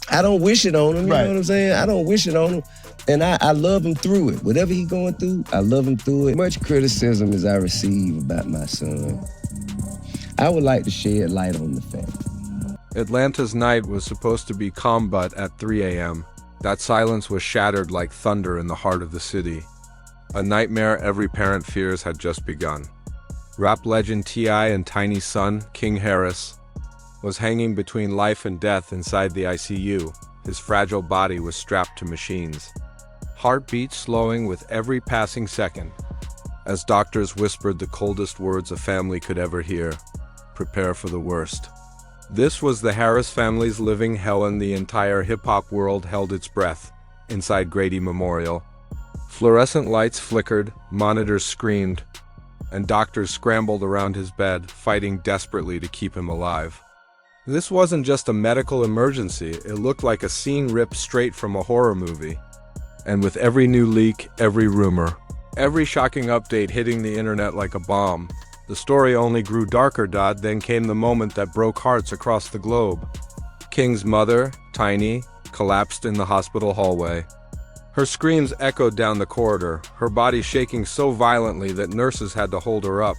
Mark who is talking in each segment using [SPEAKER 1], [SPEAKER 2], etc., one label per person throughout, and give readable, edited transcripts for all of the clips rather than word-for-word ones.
[SPEAKER 1] I don't wish it on him, you
[SPEAKER 2] Right.
[SPEAKER 1] know what I'm saying? I don't wish it on him. And I love him through it. Whatever he going through, I love him through it. Much criticism as I receive about my son, I would like to shed light on the fact.
[SPEAKER 3] Atlanta's night was supposed to be calm, but at 3 a.m., that silence was shattered like thunder in the heart of the city. A nightmare every parent fears had just begun. Rap legend T.I. and Tiny's son, King Harris, was hanging between life and death inside the ICU. His fragile body was strapped to machines. Heartbeat slowing with every passing second, as doctors whispered the coldest words a family could ever hear: prepare for the worst. This was the Harris family's living hell, and the entire hip-hop world held its breath inside Grady Memorial. Fluorescent lights flickered, monitors screamed, and doctors scrambled around his bed, fighting desperately to keep him alive. This wasn't just a medical emergency, it looked like a scene ripped straight from a horror movie. And with every new leak, every rumor, every shocking update hitting the internet like a bomb, the story only grew darker. Then came the moment that broke hearts across the globe. King's mother, Tiny, collapsed in the hospital hallway. Her screams echoed down the corridor, her body shaking so violently that nurses had to hold her up.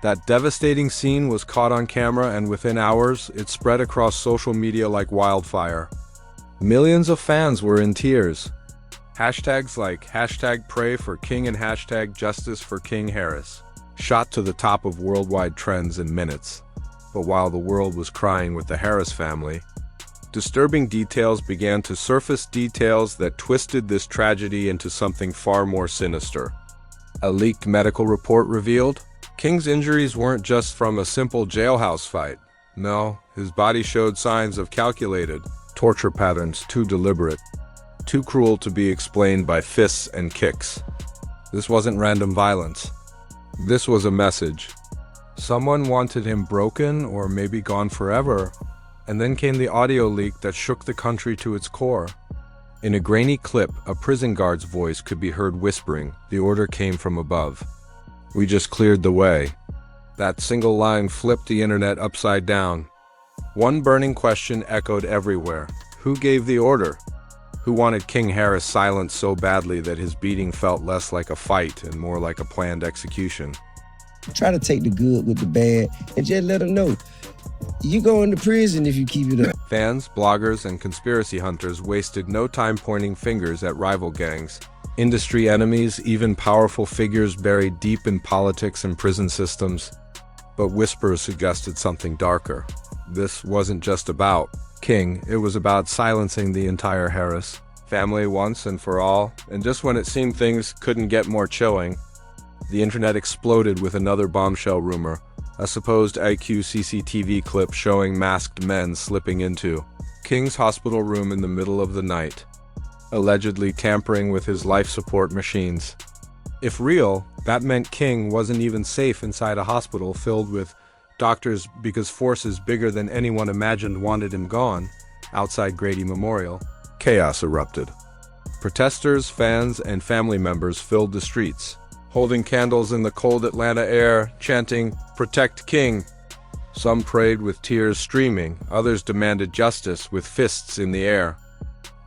[SPEAKER 3] That devastating scene was caught on camera, and within hours, it spread across social media like wildfire. Millions of fans were in tears. Hashtags like #Pray for King and #Justice for King Harris shot to the top of worldwide trends in minutes. But while the world was crying with the Harris family, disturbing details began to surface, details that twisted this tragedy into something far more sinister. A leaked medical report revealed King's injuries weren't just from a simple jailhouse fight. No, his body showed signs of calculated torture patterns, too deliberate, too cruel to be explained by fists and kicks. This wasn't random violence. This was a message. Someone wanted him broken or maybe gone forever. And then came the audio leak that shook the country to its core. In a grainy clip, a prison guard's voice could be heard whispering, the order came from above. We just cleared the way. That single line flipped the internet upside down. One burning question echoed everywhere. Who gave the order? Who wanted King Harris silenced so badly that his beating felt less like a fight and more like a planned execution?
[SPEAKER 1] Try to take the good with the bad and just let them know you going to prison if you keep it up.
[SPEAKER 3] Fans, bloggers, and conspiracy hunters wasted no time pointing fingers at rival gangs, industry enemies, even powerful figures buried deep in politics and prison systems. But whispers suggested something darker. This wasn't just about King, it was about silencing the entire Harris family once and for all. And just when it seemed things couldn't get more chilling, the internet exploded with another bombshell rumor. A supposed ICU CCTV clip showing masked men slipping into King's hospital room in the middle of the night, allegedly tampering with his life support machines. If real, that meant King wasn't even safe inside a hospital filled with doctors because forces bigger than anyone imagined wanted him gone. Outside Grady Memorial, chaos erupted. Protesters, fans, and family members filled the streets, holding candles in the cold Atlanta air, chanting, "Protect King." Some prayed with tears streaming, others demanded justice with fists in the air.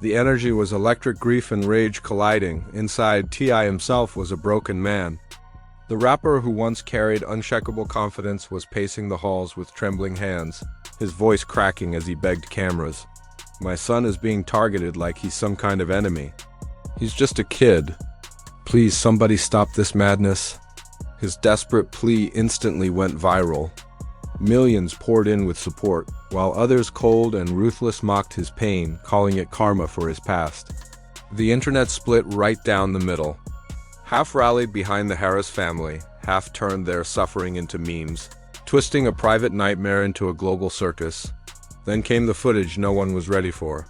[SPEAKER 3] The energy was electric, grief and rage colliding. Inside, T.I. himself was a broken man. The rapper who once carried unshakable confidence was pacing the halls with trembling hands, his voice cracking as he begged cameras. "My son is being targeted like he's some kind of enemy. He's just a kid. Please, somebody stop this madness." His desperate plea instantly went viral. Millions poured in with support, while others cold and ruthless mocked his pain, calling it karma for his past. The internet split right down the middle. Half rallied behind the Harris family, half turned their suffering into memes, twisting a private nightmare into a global circus. Then came the footage no one was ready for.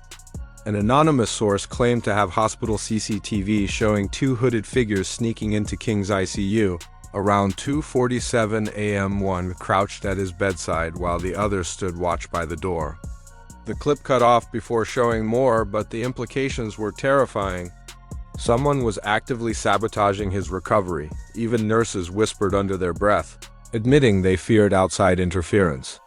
[SPEAKER 3] An anonymous source claimed to have hospital CCTV showing two hooded figures sneaking into King's ICU. Around 2:47 a.m., one crouched at his bedside while the other stood watch by the door. The clip cut off before showing more, but the implications were terrifying. Someone was actively sabotaging his recovery. Even nurses whispered under their breath, admitting they feared outside interference.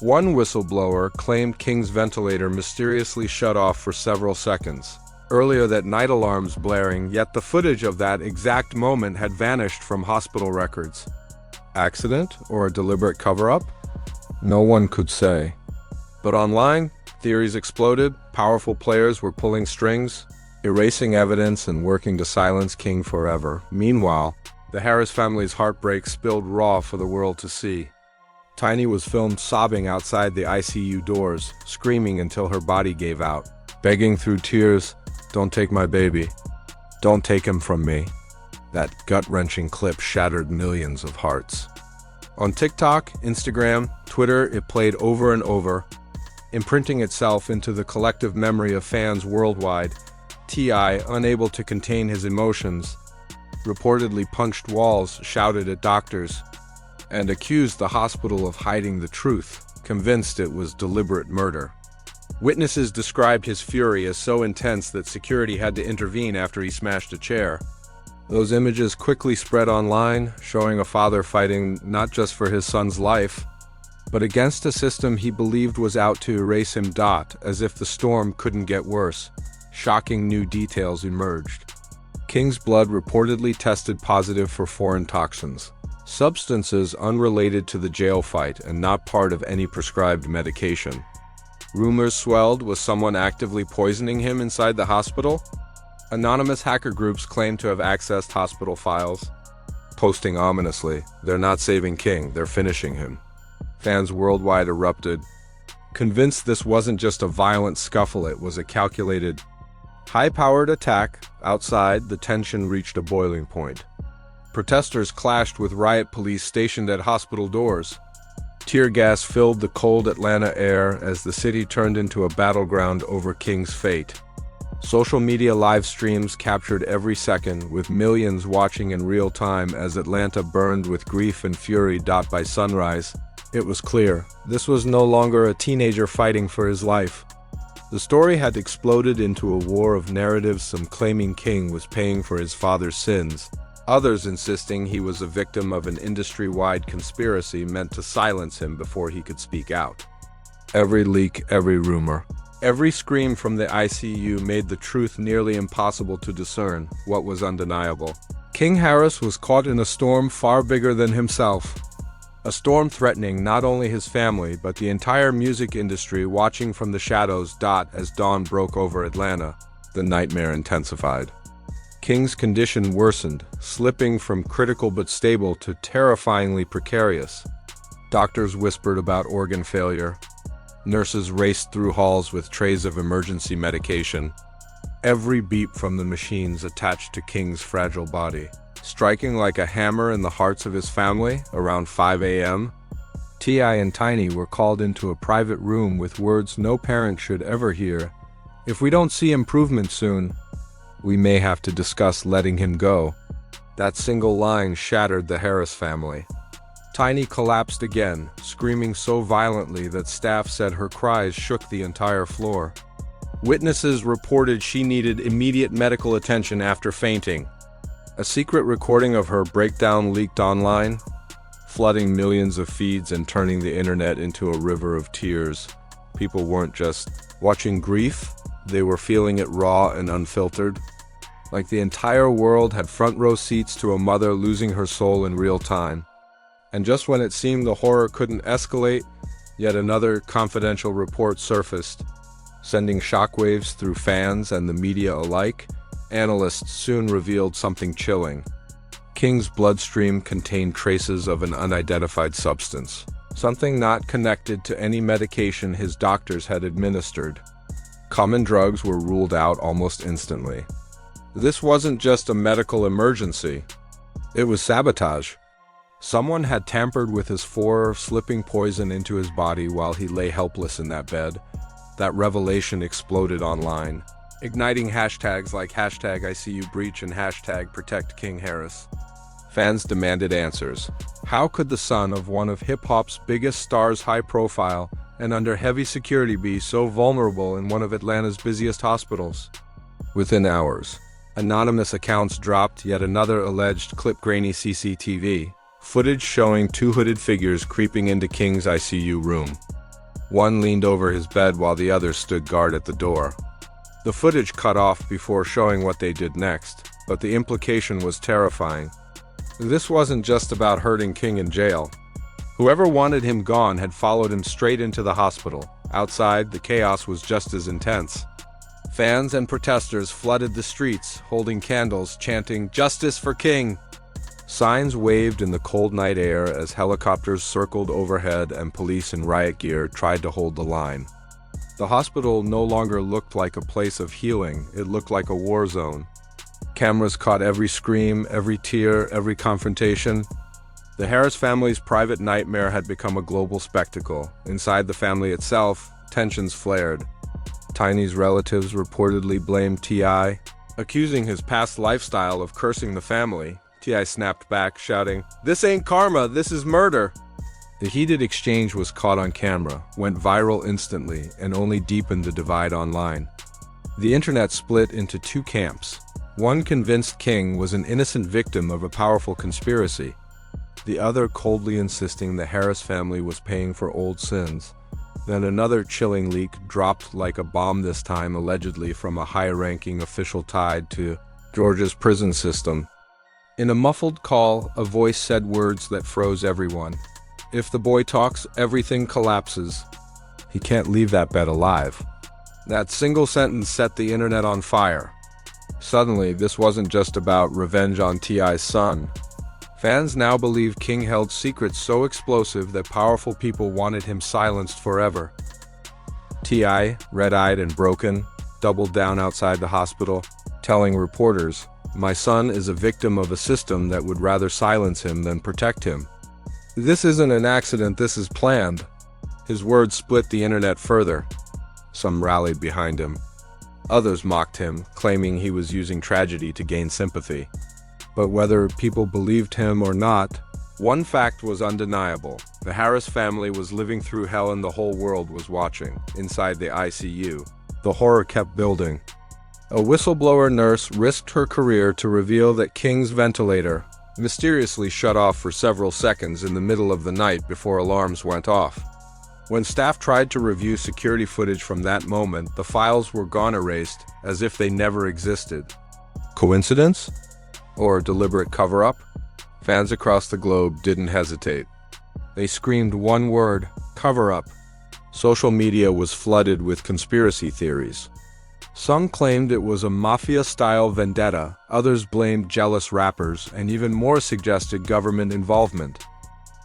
[SPEAKER 3] One whistleblower claimed King's ventilator mysteriously shut off for several seconds. Earlier that night, alarms blaring, yet the footage of that exact moment had vanished from hospital records. Accident or a deliberate cover-up? No one could say. But online, theories exploded, powerful players were pulling strings, erasing evidence and working to silence King forever. Meanwhile, the Harris family's heartbreak spilled raw for the world to see. Tiny was filmed sobbing outside the ICU doors, screaming until her body gave out, begging through tears, "Don't take my baby. Don't take him from me." That gut-wrenching clip shattered millions of hearts. On TikTok, Instagram, Twitter, it played over and over, imprinting itself into the collective memory of fans worldwide. T.I., unable to contain his emotions, reportedly punched walls, shouted at doctors, and accused the hospital of hiding the truth, convinced it was deliberate murder. Witnesses described his fury as so intense that security had to intervene after he smashed a chair. Those images quickly spread online, showing a father fighting not just for his son's life, but against a system he believed was out to erase him. As if the storm couldn't get worse, shocking new details emerged. King's blood reportedly tested positive for foreign toxins, substances unrelated to the jail fight and not part of any prescribed medication. Rumors swelled. Was someone actively poisoning him inside the hospital? Anonymous hacker groups claimed to have accessed hospital files, posting ominously, "They're not saving King, they're finishing him." Fans worldwide erupted, convinced this wasn't just a violent scuffle, it was a calculated, high-powered attack. Outside, the tension reached a boiling point. Protesters clashed with riot police stationed at hospital doors. Tear gas filled the cold Atlanta air as the city turned into a battleground over King's fate. Social media live streams captured every second, with millions watching in real time as Atlanta burned with grief and fury. By sunrise, it was clear this was no longer a teenager fighting for his life. The story had exploded into a war of narratives, some claiming King was paying for his father's sins, others insisting he was a victim of an industry-wide conspiracy meant to silence him before he could speak out. Every leak, every rumor, every scream from the ICU made the truth nearly impossible to discern. What was undeniable? King Harris was caught in a storm far bigger than himself. A storm threatening not only his family, but the entire music industry, watching from the shadows. As dawn broke over Atlanta, the nightmare intensified. King's condition worsened, slipping from critical but stable to terrifyingly precarious. Doctors whispered about organ failure. Nurses raced through halls with trays of emergency medication. Every beep from the machines attached to King's fragile body, striking like a hammer in the hearts of his family. Around 5 a.m., T.I. and Tiny were called into a private room with words no parent should ever hear. "If we don't see improvement soon, we may have to discuss letting him go." That single line shattered the Harris family. Tiny collapsed again, screaming so violently that staff said her cries shook the entire floor. Witnesses reported she needed immediate medical attention after fainting. A secret recording of her breakdown leaked online, flooding millions of feeds and turning the internet into a river of tears. People weren't just watching grief, they were feeling it raw and unfiltered. Like the entire world had front row seats to a mother losing her soul in real time. And just when it seemed the horror couldn't escalate, yet another confidential report surfaced, sending shockwaves through fans and the media alike. Analysts soon revealed something chilling. King's bloodstream contained traces of an unidentified substance, something not connected to any medication his doctors had administered. Common drugs were ruled out almost instantly. This wasn't just a medical emergency, it was sabotage. Someone had tampered with his slipping poison into his body while he lay helpless in that bed. That revelation exploded online, igniting hashtags like #ICUBreach and #ProtectKingHarris. Fans demanded answers. How could the son of one of hip-hop's biggest stars, high profile and under heavy security, be so vulnerable in one of Atlanta's busiest hospitals? Within hours, anonymous accounts dropped yet another alleged clip. Grainy CCTV footage showing two hooded figures creeping into King's ICU room. One leaned over his bed while the other stood guard at the door. The footage cut off before showing what they did next, but the implication was terrifying. This wasn't just about hurting King in jail. Whoever wanted him gone had followed him straight into the hospital. Outside, the chaos was just as intense. Fans and protesters flooded the streets, holding candles, chanting, "Justice for King!" Signs waved in the cold night air as helicopters circled overhead and police in riot gear tried to hold the line. The hospital no longer looked like a place of healing, it looked like a war zone. Cameras caught every scream, every tear, every confrontation. The Harris family's private nightmare had become a global spectacle. Inside the family itself, tensions flared. Tiny's relatives reportedly blamed T.I., accusing his past lifestyle of cursing the family. T.I. snapped back, shouting, "This ain't karma, this is murder!" The heated exchange was caught on camera, went viral instantly, and only deepened the divide online. The internet split into two camps. One convinced King was an innocent victim of a powerful conspiracy. The other coldly insisting the Harris family was paying for old sins. Then another chilling leak dropped like a bomb, this time allegedly from a high-ranking official tied to Georgia's prison system. In a muffled call, a voice said words that froze everyone. "If the boy talks, everything collapses. He can't leave that bed alive." That single sentence set the internet on fire. Suddenly, this wasn't just about revenge on T.I.'s son. Fans now believe King held secrets so explosive that powerful people wanted him silenced forever. T.I., red-eyed and broken, doubled down outside the hospital, telling reporters, "My son is a victim of a system that would rather silence him than protect him. This isn't an accident, this is planned." His words split the internet further. Some rallied behind him. Others mocked him, claiming he was using tragedy to gain sympathy. But whether people believed him or not, one fact was undeniable. The Harris family was living through hell and the whole world was watching. Inside the ICU, the horror kept building. A whistleblower nurse risked her career to reveal that King's ventilator mysteriously shut off for several seconds in the middle of the night before alarms went off. When staff tried to review security footage from that moment, the files were gone, erased, as if they never existed. Coincidence? Or deliberate cover-up? Fans across the globe didn't hesitate. They screamed one word: cover-up. Social media was flooded with conspiracy theories. Some claimed it was a mafia-style vendetta, others blamed jealous rappers, and even more suggested government involvement.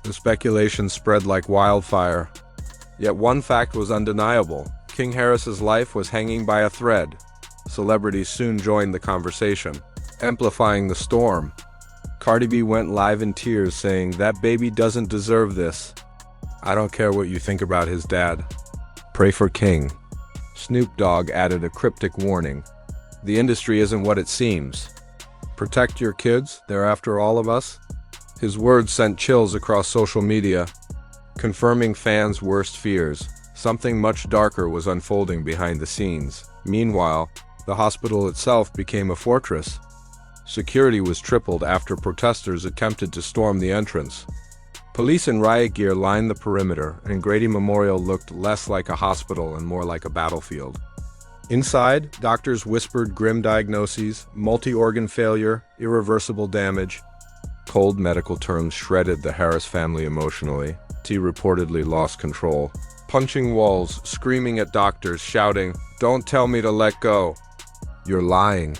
[SPEAKER 3] The speculation spread like wildfire. Yet one fact was undeniable: King Harris's life was hanging by a thread. Celebrities soon joined the conversation, amplifying the storm. Cardi B went live in tears saying, "That baby doesn't deserve this. I don't care what you think about his dad. Pray for King." Snoop Dogg added a cryptic warning: "The industry isn't what it seems. Protect your kids, they're after all of us." His words sent chills across social media, confirming fans' worst fears. Something much darker was unfolding behind the scenes. Meanwhile, the hospital itself became a fortress. Security was tripled after protesters attempted to storm the entrance. Police in riot gear lined the perimeter, and Grady Memorial looked less like a hospital and more like a battlefield. Inside, doctors whispered grim diagnoses: multi-organ failure, irreversible damage. Cold medical terms shredded the Harris family emotionally. T reportedly lost control, punching walls, screaming at doctors, shouting, "Don't tell me to let go. You're lying.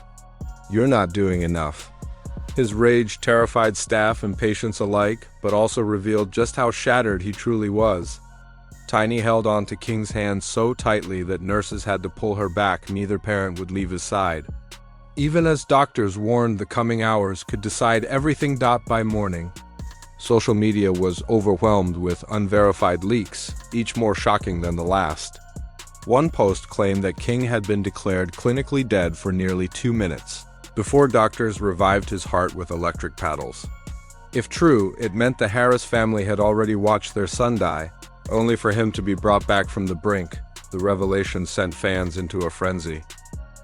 [SPEAKER 3] You're not doing enough." His rage terrified staff and patients alike, but also revealed just how shattered he truly was. Tiny held on to King's hand so tightly that nurses had to pull her back. Neither parent would leave his side. Even as doctors warned the coming hours could decide everything. By morning, social media was overwhelmed with unverified leaks, each more shocking than the last. One post claimed that King had been declared clinically dead for nearly 2 minutes, before doctors revived his heart with electric paddles. If true, it meant the Harris family had already watched their son die, only for him to be brought back from the brink. The revelation sent fans into a frenzy.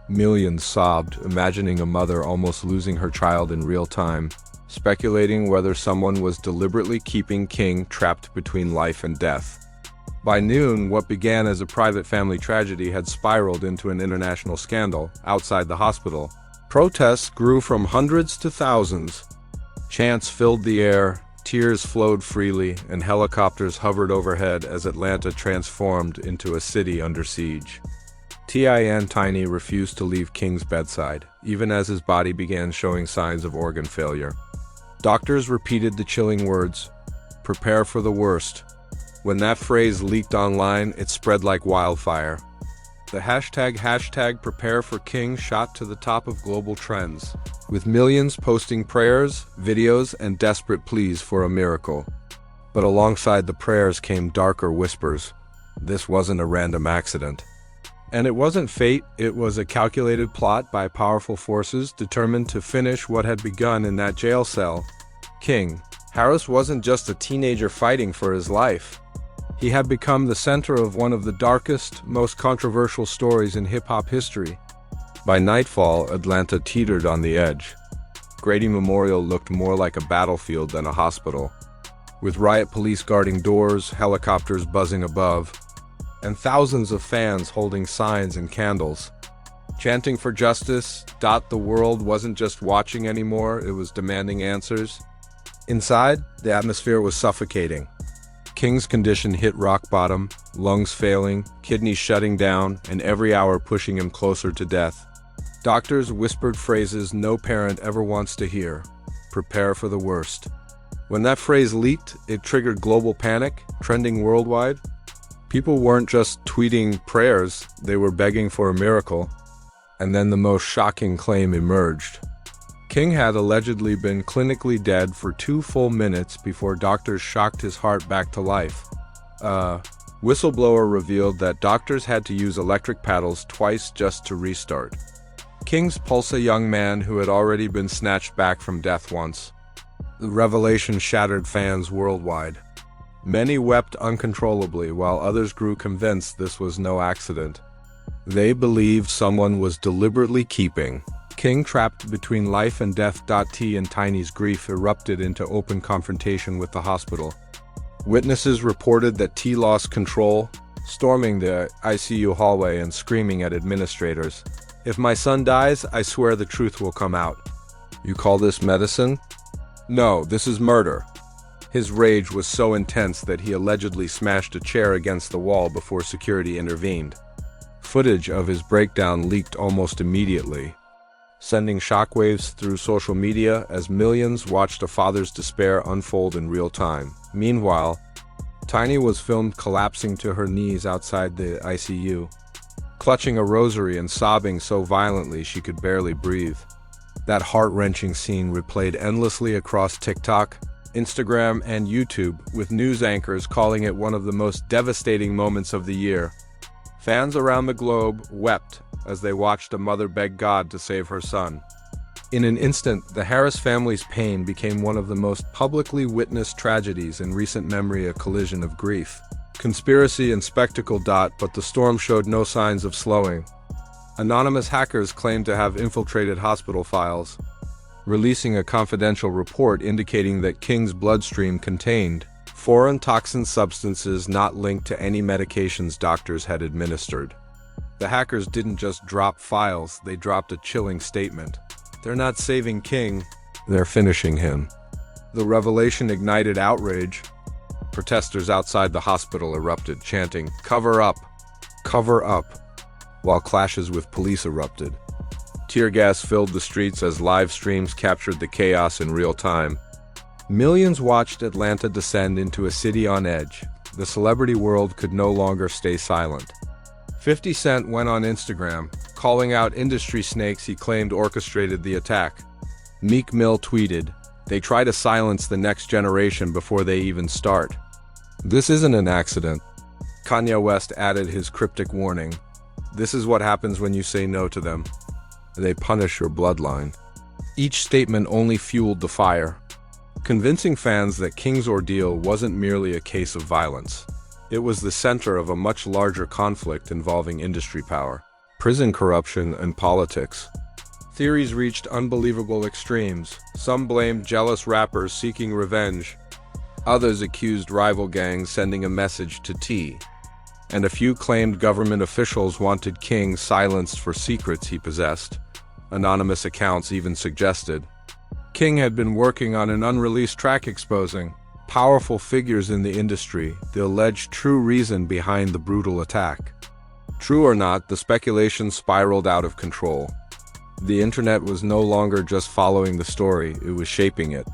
[SPEAKER 3] Millions sobbed, imagining a mother almost losing her child in real time, speculating whether someone was deliberately keeping King trapped between life and death. By noon, what began as a private family tragedy had spiraled into an international scandal outside the hospital. Protests grew from hundreds to thousands. Chants filled the air, tears flowed freely, and helicopters hovered overhead as Atlanta transformed into a city under siege. Tiny refused to leave King's bedside, even as his body began showing signs of organ failure. Doctors repeated the chilling words, "Prepare for the worst." When that phrase leaked online, it spread like wildfire. The hashtag prepare for King shot to the top of global trends, with millions posting prayers, videos, and desperate pleas for a miracle. But alongside the prayers came darker whispers. This wasn't a random accident. And it wasn't fate, it was a calculated plot by powerful forces determined to finish what had begun in that jail cell. King Harris wasn't just a teenager fighting for his life. He had become the center of one of the darkest, most controversial stories in hip-hop history. By nightfall, Atlanta teetered on the edge. Grady Memorial looked more like a battlefield than a hospital, with riot police guarding doors, helicopters buzzing above, and thousands of fans holding signs and candles, chanting for justice. The world wasn't just watching anymore, it was demanding answers. Inside, the atmosphere was suffocating. King's condition hit rock bottom, lungs failing, kidneys shutting down, and every hour pushing him closer to death. Doctors whispered phrases no parent ever wants to hear. Prepare for the worst. When that phrase leaked, it triggered global panic, trending worldwide. People weren't just tweeting prayers, they were begging for a miracle. And then the most shocking claim emerged. King had allegedly been clinically dead for 2 full minutes before doctors shocked his heart back to life. A whistleblower revealed that doctors had to use electric paddles twice just to restart. King's pulse, a young man who had already been snatched back from death once. The revelation shattered fans worldwide. Many wept uncontrollably, while others grew convinced this was no accident. They believed someone was deliberately keeping King trapped between life and death. And Tiny's grief erupted into open confrontation with the hospital. Witnesses reported that T lost control, storming the ICU hallway and screaming at administrators, "If my son dies, I swear the truth will come out." "You call this medicine?" "No, this is murder." His rage was so intense that he allegedly smashed a chair against the wall before security intervened. Footage of his breakdown leaked almost immediately, sending shockwaves through social media as millions watched a father's despair unfold in real time. Meanwhile, Tiny was filmed collapsing to her knees outside the ICU, clutching a rosary and sobbing so violently she could barely breathe. That heart-wrenching scene replayed endlessly across TikTok, Instagram, and YouTube, with news anchors calling it one of the most devastating moments of the year. Fans around the globe wept as they watched a mother beg God to save her son. In an instant, the Harris family's pain became one of the most publicly witnessed tragedies in recent memory, a collision of grief, conspiracy, and spectacle. But the storm showed no signs of slowing. Anonymous hackers claimed to have infiltrated hospital files, releasing a confidential report indicating that King's bloodstream contained foreign toxin substances not linked to any medications doctors had administered. The hackers didn't just drop files, they dropped a chilling statement. They're not saving King, they're finishing him. The revelation ignited outrage. Protesters outside the hospital erupted, chanting, "Cover up! Cover up!" while clashes with police erupted. Tear gas filled the streets as live streams captured the chaos in real time. Millions watched Atlanta descend into a city on edge. The celebrity world could no longer stay silent. 50 Cent went on Instagram, calling out industry snakes he claimed orchestrated the attack. Meek Mill tweeted, "They try to silence the next generation before they even start." "This isn't an accident." Kanye West added his cryptic warning, "This is what happens when you say no to them. They punish your bloodline." Each statement only fueled the fire, convincing fans that King's ordeal wasn't merely a case of violence. It was the center of a much larger conflict involving industry power, prison corruption, and politics. Theories reached unbelievable extremes. Some blamed jealous rappers seeking revenge. Others accused rival gangs sending a message to T, and a few claimed government officials wanted King silenced for secrets he possessed. Anonymous accounts even suggested King had been working on an unreleased track exposing powerful figures in the industry, the alleged true reason behind the brutal attack. True or not, the speculation spiraled out of control. The internet was no longer just following the story, it was shaping it.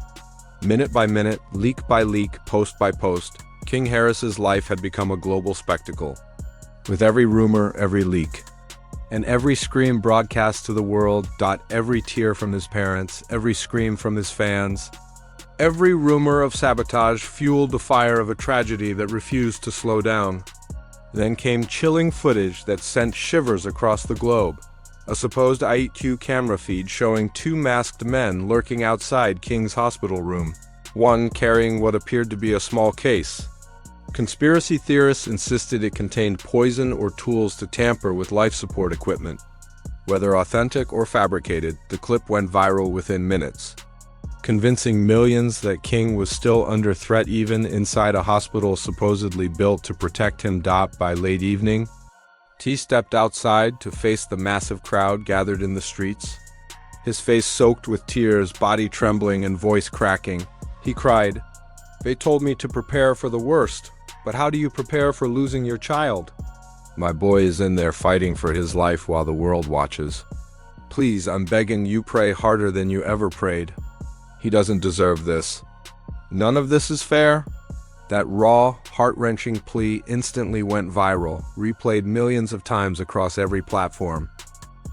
[SPEAKER 3] Minute by minute, leak by leak, post by post, King Harris's life had become a global spectacle. With every rumor, every leak, and every scream broadcast to the world, every tear from his parents, every scream from his fans, every rumor of sabotage fueled the fire of a tragedy that refused to slow down. Then came chilling footage that sent shivers across the globe. A supposed ICU camera feed showing two masked men lurking outside King's hospital room, one carrying what appeared to be a small case. Conspiracy theorists insisted it contained poison or tools to tamper with life support equipment. Whether authentic or fabricated, the clip went viral within minutes, convincing millions that King was still under threat even inside a hospital supposedly built to protect him. By late evening, T stepped outside to face the massive crowd gathered in the streets. His face soaked with tears, body trembling and voice cracking. He cried, "They told me to prepare for the worst, but how do you prepare for losing your child? My boy is in there fighting for his life while the world watches. Please, I'm begging you, pray harder than you ever prayed. He doesn't deserve this. None of this is fair." That raw, heart-wrenching plea instantly went viral, replayed millions of times across every platform.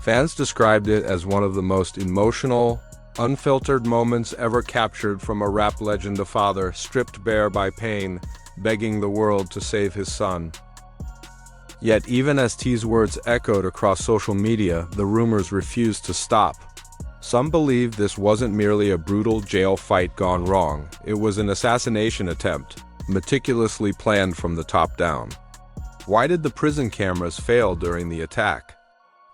[SPEAKER 3] Fans described it as one of the most emotional, unfiltered moments ever captured from a rap legend. A father, stripped bare by pain, begging the world to save his son. Yet even as T's words echoed across social media, the rumors refused to stop. Some believed this wasn't merely a brutal jail fight gone wrong, it was an assassination attempt, meticulously planned from the top down. Why did the prison cameras fail during the attack?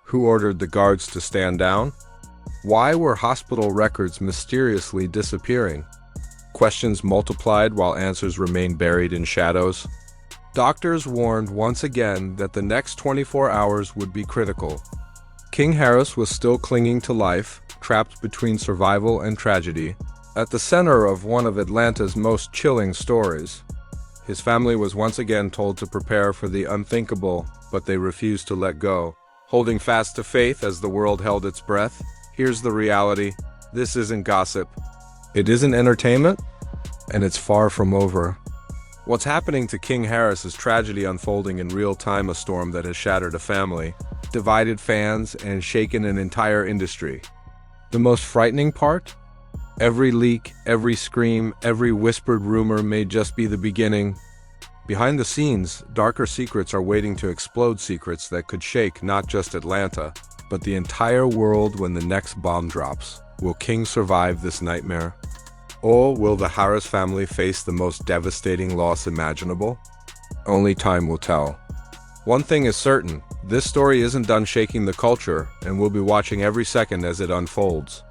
[SPEAKER 3] Who ordered the guards to stand down? Why were hospital records mysteriously disappearing? Questions multiplied while answers remained buried in shadows. Doctors warned once again that the next 24 hours would be critical. King Harris was still clinging to life, trapped between survival and tragedy, at the center of one of Atlanta's most chilling stories. His family was once again told to prepare for the unthinkable, but they refused to let go. Holding fast to faith as the world held its breath, here's the reality: this isn't gossip. It isn't entertainment, and it's far from over. What's happening to King Harris is tragedy unfolding in real time, a storm that has shattered a family, divided fans, and shaken an entire industry. The most frightening part? Every leak, every scream, every whispered rumor may just be the beginning. Behind the scenes, darker secrets are waiting to explode, secrets that could shake not just Atlanta, but the entire world when the next bomb drops. Will King survive this nightmare? Or will the Harris family face the most devastating loss imaginable? Only time will tell. One thing is certain, this story isn't done shaking the culture, and we'll be watching every second as it unfolds.